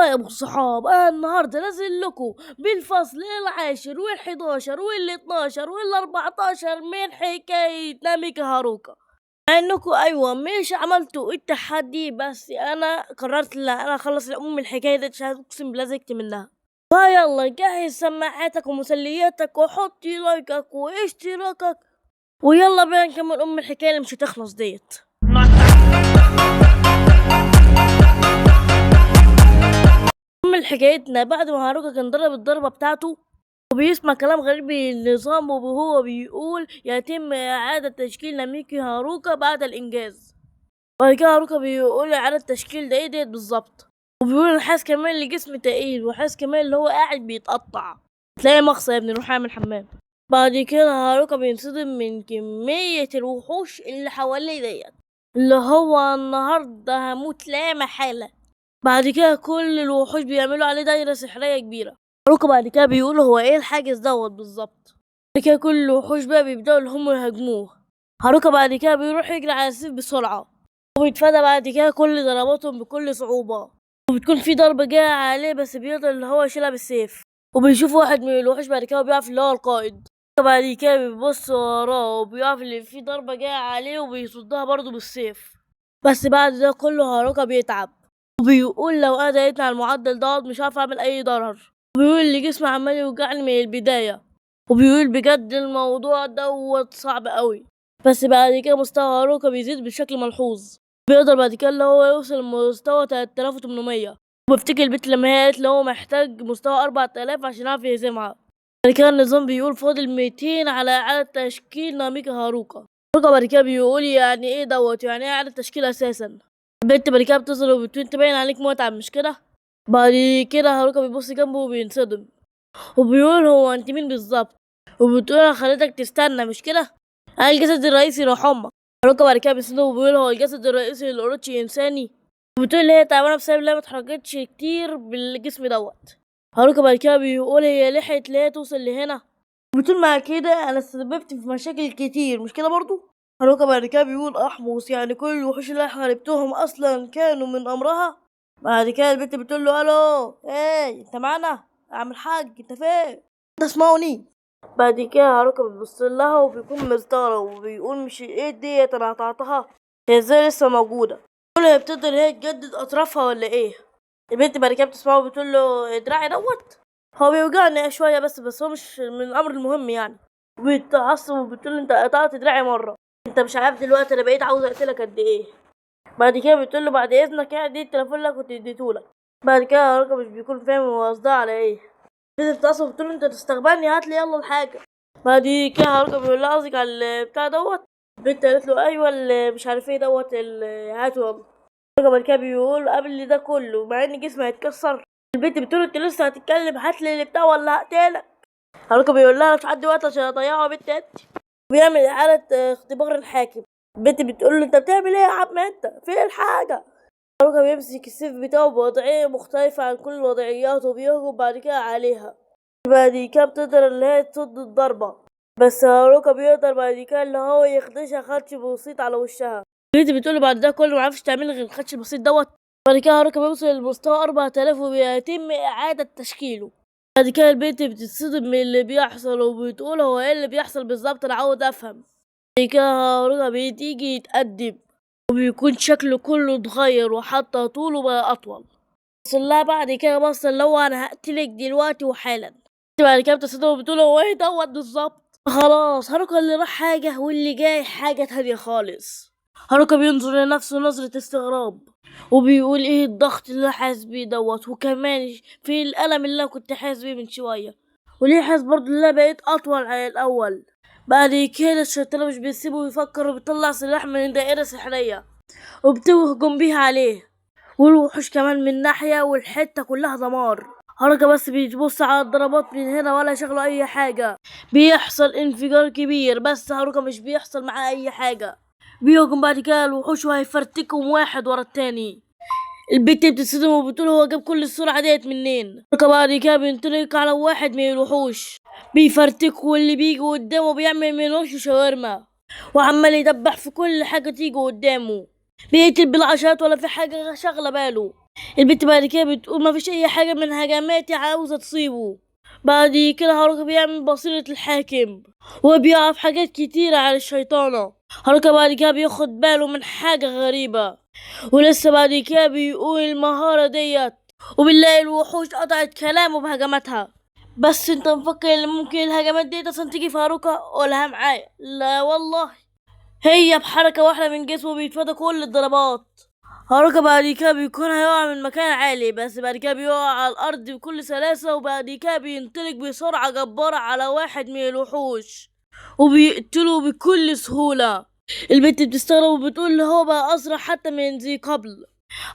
طيب الصحاب، انا النهارده نازل لكم بالفصل العاشر وال11 وال12 وال14 من حكاية ناميكا هاروكا. مع انكم ايوه مش عملتوا التحدي، بس انا قررت لا انا اخلص الام الحكايه دي عشان اقسم بالله زهقت منها. فيلا جهز سماعاتك ومسلياتك وحطي لايكك واشتراكك، ويلا بينا نكمل ام الحكايه اللي مش هتخلص ديت. نكمل حكايتنا. بعد ما هاروكا كان ضرب الضربة بتاعته وبيسمع كلام غريب النظام، وهو بيقول يتم إعادة تشكيل ناميكي هاروكا بعد الإنجاز. بعد كده هاروكا بيقول إعادة تشكيل ده إيه ديت بالظبط، وبيقول أنا حاسس كمان لجسم تقيل، وحاسس كمان اللي هو قاعد بيتقطع. تلاقي مغصى يا ابني، روح اعمل حمام. بعد كده هاروكا بينصدم من كمية الوحوش اللي حواليه ديت، اللي هو النهارده هموت لا محالة. بعد كده كل الوحوش بيعملوا عليه دايرة سحرية كبيرة. هاروكا بعد كده بيقولوا هو ايه الحاجز دوت بالظبط. بعد كده كل الوحوش بقى بيبدأوا اللي هم يهاجموه. هاروكا بعد كده بيروح يجري على السيف بسرعة، وبيتفادى بعد كده كل ضرباتهم بكل صعوبة، وبتكون في ضربة جاية عليه بس بيقدر اللي هو يشيلها بالسيف. وبيشوف واحد من الوحوش بعد كده وبيعرف اللي هو القائد. بعد كده بيبص وراه وبيعرف اللي في ضربة جاية عليه وبيصدها برضه بالسيف. بس بعد ده كله هاروكا بيتعب، وبيقول لو انا دقيت على المعدل دوت مش هعرف اعمل اي ضرر. وبيقول لي جسمي عمال يوجعني من البداية، وبيقول بجد الموضوع دوت صعب قوي. بس بعد كده مستوى هاروكا بيزيد بشكل ملحوظ، بيقدر بعد كده اللي هو يوصل لمستوى 3800. وبفتكر البنت لما هي قالت اللي هو محتاج مستوى 4000 عشان يعرف يهزمها. بعد كده النظام بيقول فاضل 200 على إعادة تشكيل ناميكا هاروكا. هاروكا بعد كده بيقول يعني ايه دوت، يعني ايه إعادة تشكيل اساسا. البنت بعد كده بتظهر وبتقول انت باين عليك متعب مش كده. بعد كده هاروكا بيبص جنبه وبينصدم، وبيقول هو انت مين بالظبط. وبتقول انا خليتك تستنى مش كده، انا الجسد الرئيسي روح امك. هاروكا بعد كده بينصدم وبيقول هو الجسد الرئيسي للاوروتشي انساني. وبتقول هي تعبانه بسبب انها متحركتش كتير بالجسم دوت. هاروكا بعد كده بيقول هي لحقت ليه توصل لهنا. وبتقول مع كده انا سببت في مشاكل كتير مش كده برضو. هاروكا بعد كده بيقول احمص، يعني كل الوحوش اللي حاربتهم اصلا كانوا من امرها. بعد كده البنت بتقول له الو ايه انت معانا اعمل حاج، انت فين انت اسمعوني. بعد كده هاروكا بيبص لها وبيكون مستغرب وبيقول مش ايه ديت انا قطعتها، هي ازاي لسه موجوده. بيقول هي بتقدر هي تجدد اطرافها ولا ايه. البنت بعد كده بتسمعه وبتقول له دراعي دوت هو بيوجعني شويه بس هو مش من الامر المهم يعني. بتعصب وبتقول له انت قطعت دراعي مره، انت مش عارف دلوقتي انا بقيت عاوز اقتلك قد ايه. بعد كده بتقول له بعد اذنك يعني دي التليفون اللي كنت اديتهولك. بعد كده هاروكا مش بيكون فاهم هو قصدها على ايه. البنت بتعصب بتقول له انت تستغبني هات لي يلا الحاجه. بعد كده هاروكا بيقول لها قصدك على البتاع دوت. البنت قالت له ايوه اللي مش عارف ايه دوت هاته يلا. هاروكا بعد كده بيقول قبل ده كله مع ان جسمي هيتكسر. البنت بتقول له انت لسه هتتكلم هات لي البتاع ولا هقتلك. هاروكا بيقول لها مش هعدي وقت عشان اضيعه يا بنت انت. بيعمل إعادة اختبار الحاكم. البنت بتقول له انت بتعمل ايه يا عم انت فين الحاجة. هاروكا بيمسك السيف بتاعه بوضعية مختلفة عن كل الوضعيات وبيهجم بعد كده عليها. بعد كده بتقدر اللي هي تصد الضربة، بس هاروكا بيقدر بعد كده اللي هو يخدشها خدش بسيط على وشها. البنت بتقول بعد ده كله معرفش تعمل غير الخدش البسيط دوت. بعد كده هاروكا بيوصل لمستوى 4000 وبيتم إعادة تشكيله. بعد كده البنت بتتصدم من اللي بيحصل وبتقول هو ايه اللي بيحصل بالظبط انا عاوز افهم. بعد كده هاروكا بتيجي يتقدم وبيكون شكله كله اتغير وحتى طوله بقى اطول. وصل لها بعد كده بص اللي هو انا هقتلك دلوقتي وحالا. بعد كده بتصدم وبتقول هو ايه دوت بالظبط. خلاص هاروكا اللي راح حاجة واللي جاي حاجة تانية خالص. هاروكا بينظر لنفسه نظرة استغراب وبيقول ايه الضغط اللي حاسس بيه دوت، وكمان في الألم اللي انا كنت حاسس بيه من شوية، وليه حاسس برضه ان انا بقيت اطول على الاول. بعد كده الشيطان مش بيسيبه يفكر وبيطلع سلاح من دائرة سحرية وبتهجم بيها عليه، والوحوش كمان من ناحية والحتة كلها دمار. هاروكا بس بيبص على الضربات من هنا ولا شغله اي حاجة. بيحصل انفجار كبير بس هاروكا مش بيحصل معاه اي حاجة. بيهجم بعد كده الوحوش وهيفرتكهم واحد ورا التاني. البت بتتصدم وبتقول هو جاب كل السرعة ديت منين. هاروكا بعد كده بينطلق على واحد من الوحوش بيفرتكه، واللي بيجي قدامه بيعمل من وشه شاورما وعمال يدبح في كل حاجة تيجي قدامه. بيقتل بالعشرات ولا في حاجة شغلة باله. البت بعد كده بتقول مفيش اي حاجة من هجماتي عاوزة تصيبه. بعد كده هاروكا بيعمل بصيرة الحاكم وبيعرف حاجات كتيرة عن الشيطانة. هاروكا بعد كده بياخد باله من حاجة غريبة، ولسه بعد كده بيقول المهارة ديت، وبنلاقي الوحوش قطعت كلامه بهجماتها. بس انت مفكر ان ممكن الهجمات دي اصلا تيجي في هاروكا؟ قولها معايا. لا والله، هي بحركة واحدة من جسمه بيتفادى كل الضربات. هاروكا بعد كده بيكون هيقع من مكان عالي، بس بعد كده بيقع على الأرض بكل سلاسة، وبعد كده بينطلق بسرعة جبارة على واحد من الوحوش وبيقتله بكل سهولة. البنت بتستغرب وبتقول هو بقى أسرع حتى من ذي قبل.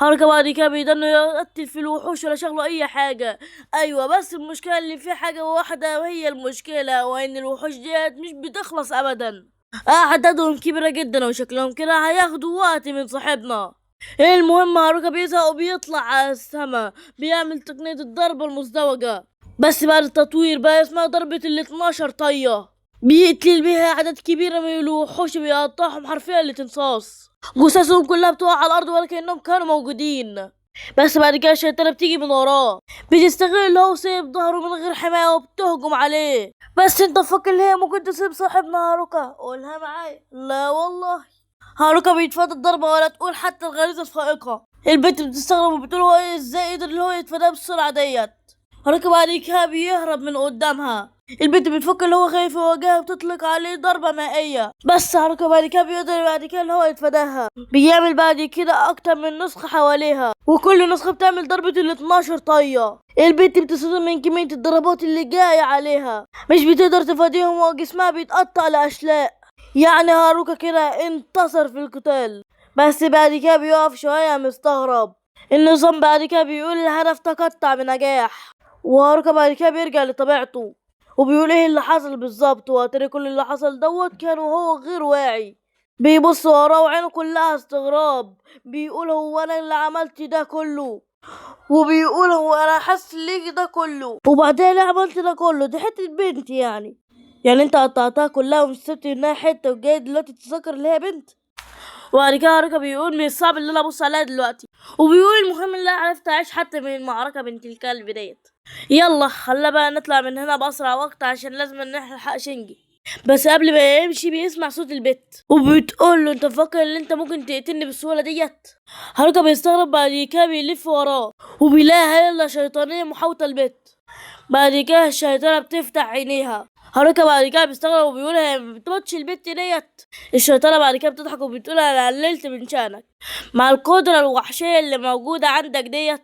هاروكا بعد كده بيضل يقتل في الوحوش ولا شغله أي حاجة. أيوة، بس المشكلة اللي في حاجة واحدة وهي المشكلة، وإن الوحوش ديت مش بتخلص أبدا. أعدادهم كبيرة جدا وشكلهم كده هياخدوا وقت من صاحبنا. المهم هاروكا بيزهق وبيطلع على السما، بيعمل تقنية الضربة المزدوجة، بس بعد التطوير بقى اسمها ضربة ال12 طية. بيقتل بيها أعداد كبيرة من الوحوش، بيقطعهم حرفيا لتنصاص، جثثهم كلها بتقع على الأرض ولا كأنهم كانوا موجودين. بس بعد كده الشيطانة بتيجي من وراه، بتستغل اللي هو سايب ظهره من غير حماية وبتهجم عليه. بس انت فاكر اللي هي ممكن تسيب صاحبنا هاروكا؟ قولها معايا. لا والله، هاروكا بيتفادى الضربة ولا تقول حتى الغريزة الفائقة. البنت بتستغرب وبتقول هو ازاي قدر اللي هو يتفاداها بالسرعة ديت. هاروكا بعد كده بيهرب من قدامها. البنت بتفكر اللي هو خايف يواجهها وبتطلق عليه ضربة مائية، بس هاروكا بعد كده بيقدر بعد كده اللي هو يتفاداها. بيعمل بعد كده أكتر من نسخة حواليها، وكل نسخة بتعمل ضربة ال12 طية. البنت بتصدم من كمية الضربات اللي جاية عليها، مش بتقدر تفاديهم وجسمها بيتقطع لأشلاء. يعني هاروكا كده انتصر في القتال. بس بعد كده بيقف شوية مستغرب. النظام بعد كده بيقول الهدف تقطع بنجاح، وهاروكا بعد كده بيرجع لطبيعته وبيقول ايه اللي حصل بالظبط. واتري كل اللي حصل دوت كان وهو غير واعي، بيبص وراه وعينه كلها استغراب. بيقول هو انا اللي عملت ده كله؟ وبيقول هو انا حاسس ليه ده كله؟ وبعدين ليه عملت ده كله؟ دي حتة بنت يعني انت قطعتها كلها ومش سبت منها حتة وجاي دلوقتي تتذكر اللي هي بنت؟ وبعد كده هاروكا بيقول من الصعب اللي انا ابص عليها دلوقتي، وبيقول المهم اللي انا عرفت اعيش حتى من المعركة بنت الكلب ديت. يلا خلنا بقى نطلع من هنا بأسرع وقت عشان لازم نلحق شنجي. بس قبل ما يمشي بيسمع صوت البت وبتقول له انت فاكر ان انت ممكن تقتلني بالسهولة ديت؟ هاروكا بيستغرب، بعد كده بيلف وراه وبيلاقي هيلا شيطانية محاوطة البت. بعد كده الشيطانة بتفتح عينيها. هاروكا بعد كده بيستغرب وبيقول هي ما بتموتش البت ديت؟ الشيطانة بعد كده بتضحك وبتقول انا قللت من شانك مع القدرة الوحشية اللي موجودة عندك ديت.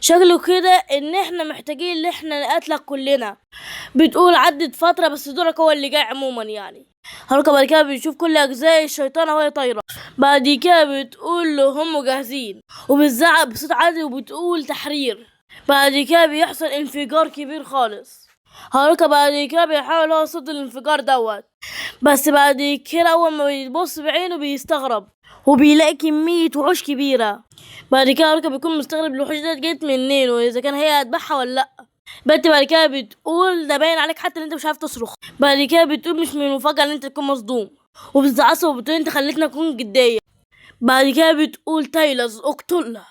شكله كده ان احنا محتاجين ان احنا نقاتلك كلنا. بتقول عدت فترة بس دورك هو اللي جاي عموما يعني. هاروكا بعد كده بنشوف كل اجزاء الشيطانة وهي طايرة. بعد كده بتقول له هم جاهزين، وبتزعق بصوت عالي وبتقول تحرير. بعد كده بيحصل انفجار كبير خالص. هاروكا بعد كده بيحاول هو يصد الانفجار دوت، بس بعد كده اول ما بيبص بعينه بيستغرب وبيلاقي كمية وحوش كبيرة. بعد كده هاروكا بيكون مستغرب الوحوش ديت جت منين واذا كان هي هتبعها ولا لا. بنت بعد كده بتقول ده باين عليك حتى ان انت مش عارف تصرخ. بعد كده بتقول مش من المفاجأة ان انت تكون مصدوم، وبتتعصب وبتقول انت خليتنا نكون جدية. بعد كده بتقول تايلز اقتلها.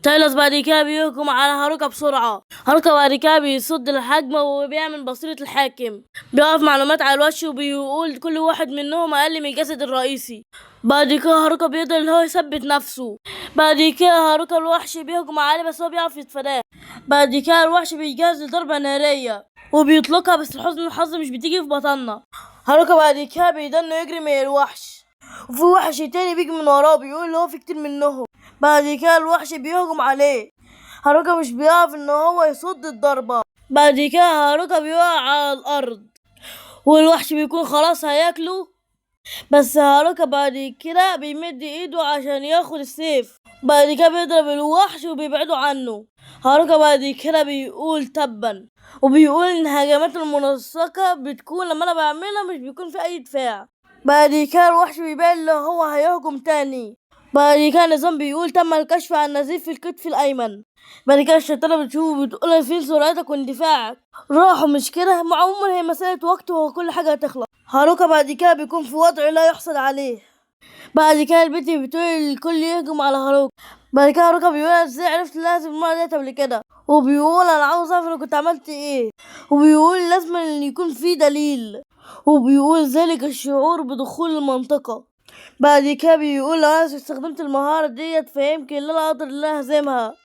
تايلز بعد كده بيهجم على هاروكا بسرعة. هاروكا بعد كده بيصد الهجمة وبيعمل بصيرة الحاكم، بيعرف معلومات على الوش وبيقول كل واحد منهم أقل من الجسد الرئيسي. بعد كده هاروكا بيقدر اللي هو يثبت نفسه. بعد كده هاروكا الوحش بيهجم عليه بس هو بيعرف يتفاداه. بعد كده الوحش بيجهز لضربة نارية وبيطلقها، بس لحسن الحظ مش بتيجي في بطننا. هاروكا بعد كده بيضل يجري من الوحش، وفي وحش تاني بيجي من وراه بيقول هو في كتير منهم. بعد كده الوحش بيهجم عليه. هاروكا مش بيعرف ان هو يصد الضربة. بعد كده هاروكا بيقع على الارض والوحش بيكون خلاص هياكله، بس هاروكا بعد كده بيمد ايده عشان ياخد السيف. بعد كده بيضرب الوحش وبيبعده عنه. هاروكا بعد كده بيقول تبا، وبيقول ان هجمات المنسقة بتكون لما انا بعملها مش بيكون في اي دفاع. بعد كده الوحش بيبان اللي هو هيهجم تاني. بعد كده النظام بيقول تم الكشف عن نزيف في الكتف الأيمن. بعد كده الشيطانة بتشوفه وبتقول فين سرعتك واندفاعك راحوا، مش كده؟ عموما هي مسألة وقت وكل حاجة هتخلص. هاروكا بعد كده بيكون في وضع لا يحصل عليه. بعد كده البنت بتقول الكل يهجم على هاروكا. بعد كده هاروكا بيقول ازاي عرفت لازم المرة ديت قبل كده، وبيقول انا عاوز اعرف انا كنت عملت ايه، وبيقول لازم ان يكون في دليل، وبيقول ذلك الشعور بدخول المنطقة. بعد كده بيقول لو انا استخدمت المهارة ديت فيمكن ان انا اقدر ان انا اهزمها.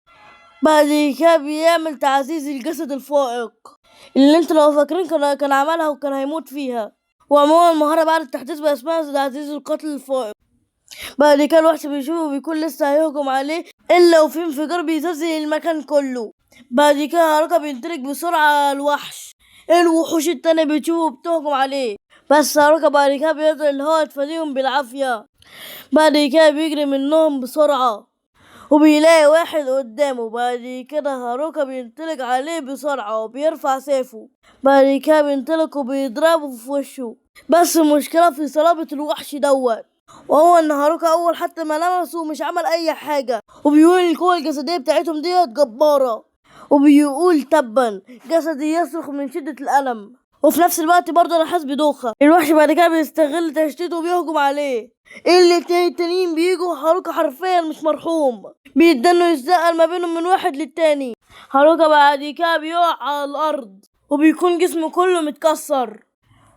بعد كده بيعمل تعزيز الجسد الفائق اللي انتوا لو فاكرين كان عملها وكان هيموت فيها. وعموما المهارة بعد التحديث بقى اسمها تعزيز القتل الفائق. بعد كده الوحش بيشوفه بيكون لسه هيهجم عليه الا وفي انفجار بيزلزل المكان كله. بعد كده هاروكا بينطلق بسرعة الوحش، الوحوش التانية بتشوفه بتهجم عليه، بس هاروكا بعد كده بيقدر اللي هو يتفاديهم بالعافية. بعد كده بيجري منهم بسرعة وبيلاقي واحد قدامه. بعد كده هاروكا بينطلق عليه بسرعة وبيرفع سيفه. بعد كده بينطلق وبيضربه في وشه، بس المشكلة في صلابة الوحش دوت، وهو ان هاروكا اول حتى ما لمسه مش عمل اي حاجة، وبيقول القوة الجسدية بتاعتهم ديت جبارة، وبيقول تبا جسدي يصرخ من شدة الألم، وفي نفس الوقت برضه انا حاسس بدوخة. الوحش بعد كده بيستغل تشتيته وبيهجم عليه. الاتنين التانيين بيجوا هاروكا حرفيا مش مرحوم، بيتدنوا يتزقل ما بينهم من واحد للتاني. هاروكا بعد كده بيقع على الارض وبيكون جسمه كله متكسر،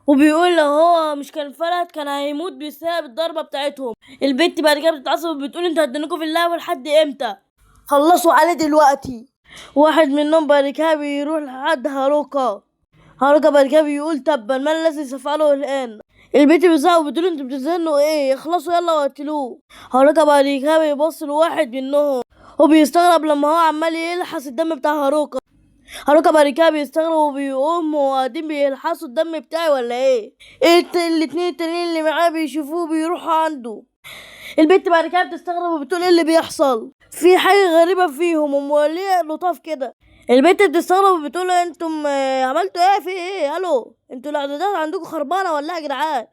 وبيقول لو هو مش كان فلت كان هيموت بسبب الضربة بتاعتهم. البنت بعد كده بتتعصب وبتقول انتوا هتدنكوا في اللعبة لحد امتى؟ خلصوا عليه دلوقتي. واحد منهم بعد كده بيروح لحد هاروكا. هاروكا بعد كده بيقول تبا ما الذي سأفعله الآن؟ البنت بتزعق وبتقول انتوا بتزنوا ايه، اخلصوا يلا وقتلوه. هاروكا بعد كده بيبص لواحد منهم وبيستغرب لما هو عمال يلحس الدم بتاع هاروكا. هاروكا بعد كده بيستغرب وبيقوم هو قاعدين بيلحسوا الدم بتاعي ولا ايه؟ الاتنين التانيين اللي معاه بيشوفوه بيروحوا عنده. البنت بعد كده بتستغرب وبتقول ايه اللي بيحصل، في حاجة غريبة فيهم وموليه لطاف كده. البنت بتستغرب وبتقول انتم عملتوا ايه، في ايه، الو انتوا الاعدادات عندكم خربانة ولا يا جدعان؟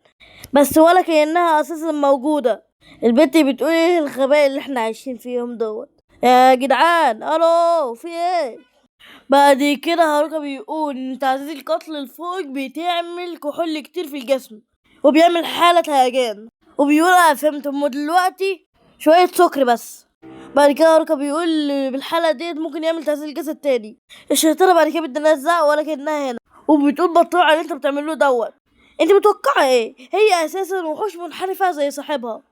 بس ولا كأنها اساسا موجودة. البنت بتقول ايه الغباء اللي احنا عايشين فيهم دوت يا جدعان، الو في ايه؟ بعد كده هاروكا بيقول ان تعزيز القتل الفوق بتعمل كحول كتير في الجسم وبيعمل حالة هيجان، وبيقول انا فهمت دلوقتي شوية سكر بس. بعد كده هاروكا بيقول بالحالة ديت ممكن يعمل تعزيز الجسد تاني. الشيطانة بعد كده بتنزع ولا كأنها هنا وبتقول بطلوا على اللي انت بتعملوه دوت، انت متوقعة ايه؟ هي اساسا وحوش منحرفة زي صاحبها.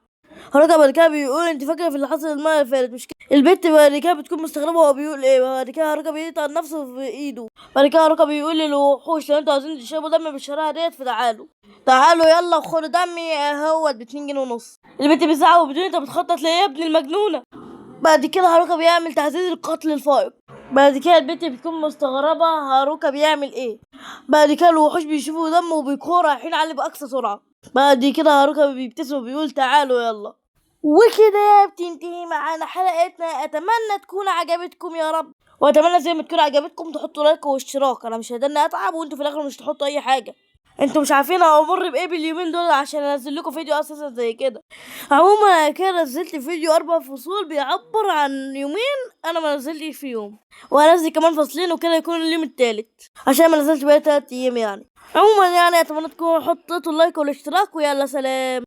هاروكا بعد كده بيقول انت فاكره في اللي حصل المره اللي فاتت مش كده؟ البت بعد كده بتكون مستغربه هو بيقول ايه. بعد كده هاروكا بيقطع نفسه في ايده. بعد كده هاروكا بيقول للوحوش لو انتوا عايزين تشربوا دم بالشرايح ديت فتعالوا تعالوا يلا خدوا دمي اهوت ب2.5 جنيه. البت بتزعق وبتقول انت بتخطط ليه يا ابن المجنونه. بعد كده هاروكا بيعمل تعزيز القتل الفائق. بعد كده البت بتكون مستغربه هاروكا بيعمل ايه. بعد كده الوحوش بيشوفوا دم وبيكونوا رايحين عليه باقصى سرعه. بعد كده هاروكا بيبتسم وبيقول تعالوا يلا. وكده بتنتهي معانا حلقتنا، اتمنى تكون عجبتكم يا رب، واتمنى زي ما تكون عجبتكم تحطوا لايك واشتراك. انا مش هدني اتعب وانتوا في الاخر مش تحطوا اي حاجه. انتوا مش عارفين انا امر بايه باليومين دول عشان انزل لكم فيديو اساسا زي كده. عموما كده نزلت فيديو 4 فصول بيعبر عن يومين انا ما نزلتش فيهم، وهنزل كمان فصلين وكده يكون اليوم التالت عشان ما نزلتش بقى 3 ايام يعني. عموما يعني اتمنى تكونوا حطيتوا اللايك والاشتراك، ويلا سلام.